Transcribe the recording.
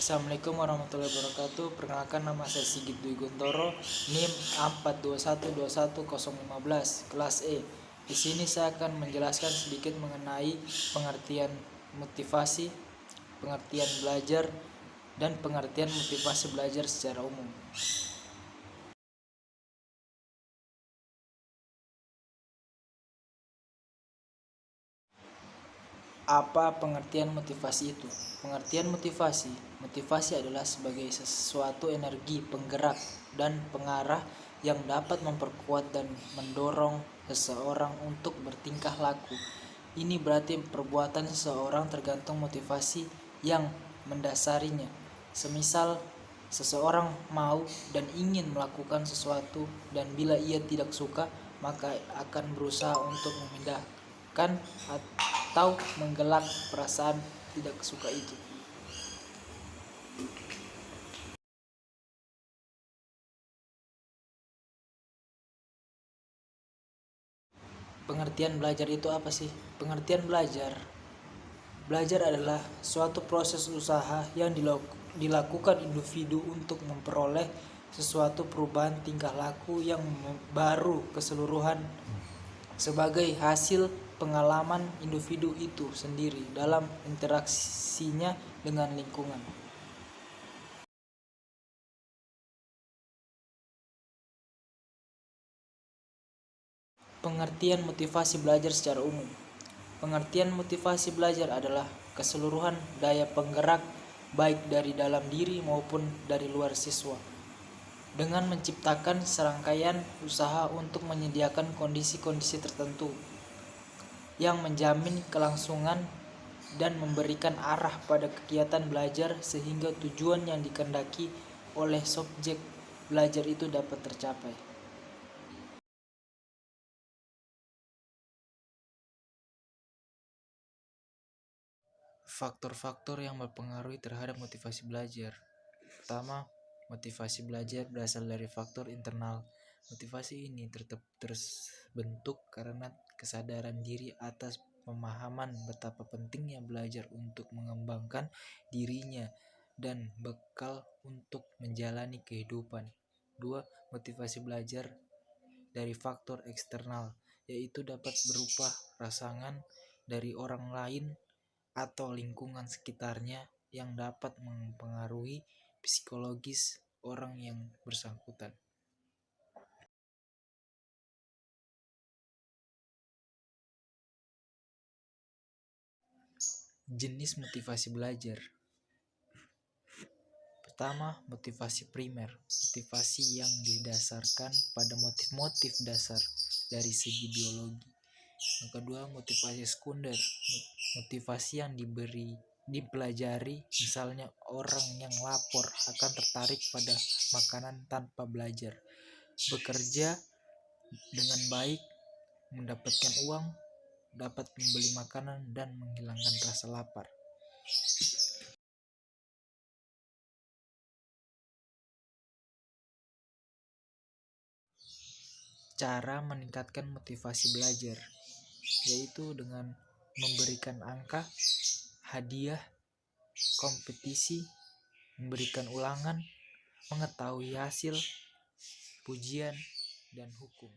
Assalamualaikum warahmatullahi wabarakatuh. Perkenalkan, nama saya Sigit Dwi Guntoro, NIM 421210015, kelas E. Di sini saya akan menjelaskan sedikit mengenai pengertian motivasi, pengertian belajar, dan pengertian motivasi belajar secara umum. Apa pengertian motivasi itu? Pengertian motivasi adalah sebagai sesuatu energi penggerak dan pengarah yang dapat memperkuat dan mendorong seseorang untuk bertingkah laku. Ini berarti perbuatan seseorang tergantung motivasi yang mendasarinya. Semisal seseorang mau dan ingin melakukan sesuatu, dan bila ia tidak suka, maka akan berusaha untuk memindahkan atau menggelak perasaan tidak suka itu. Pengertian belajar itu apa sih? Pengertian belajar adalah suatu proses usaha yang dilakukan individu untuk memperoleh sesuatu perubahan tingkah laku yang baru keseluruhan sebagai hasil pengalaman individu itu sendiri dalam interaksinya dengan lingkungan. Pengertian motivasi belajar secara umum. Pengertian motivasi belajar adalah keseluruhan daya penggerak baik dari dalam diri maupun dari luar siswa, dengan menciptakan serangkaian usaha untuk menyediakan kondisi-kondisi tertentu yang menjamin kelangsungan dan memberikan arah pada kegiatan belajar sehingga tujuan yang dikehendaki oleh subjek belajar itu dapat tercapai. Faktor-faktor yang mempengaruhi terhadap motivasi belajar. Pertama, motivasi belajar berasal dari faktor internal. Motivasi ini terbentuk karena kesadaran diri atas pemahaman betapa pentingnya belajar untuk mengembangkan dirinya dan bekal untuk menjalani kehidupan. 2. Motivasi belajar dari faktor eksternal, yaitu dapat berupa rangsangan dari orang lain atau lingkungan sekitarnya yang dapat mempengaruhi psikologis orang yang bersangkutan. Jenis motivasi belajar. Pertama, motivasi primer, motivasi yang didasarkan pada motif-motif dasar dari segi biologi. Yang kedua, motivasi sekunder, motivasi yang dipelajari, misalnya orang yang lapor akan tertarik pada makanan tanpa belajar, bekerja dengan baik, mendapatkan uang, dapat membeli makanan dan menghilangkan rasa lapar. Cara meningkatkan motivasi belajar, yaitu dengan memberikan angka, hadiah, kompetisi, memberikan ulangan, mengetahui hasil, pujian, dan hukum.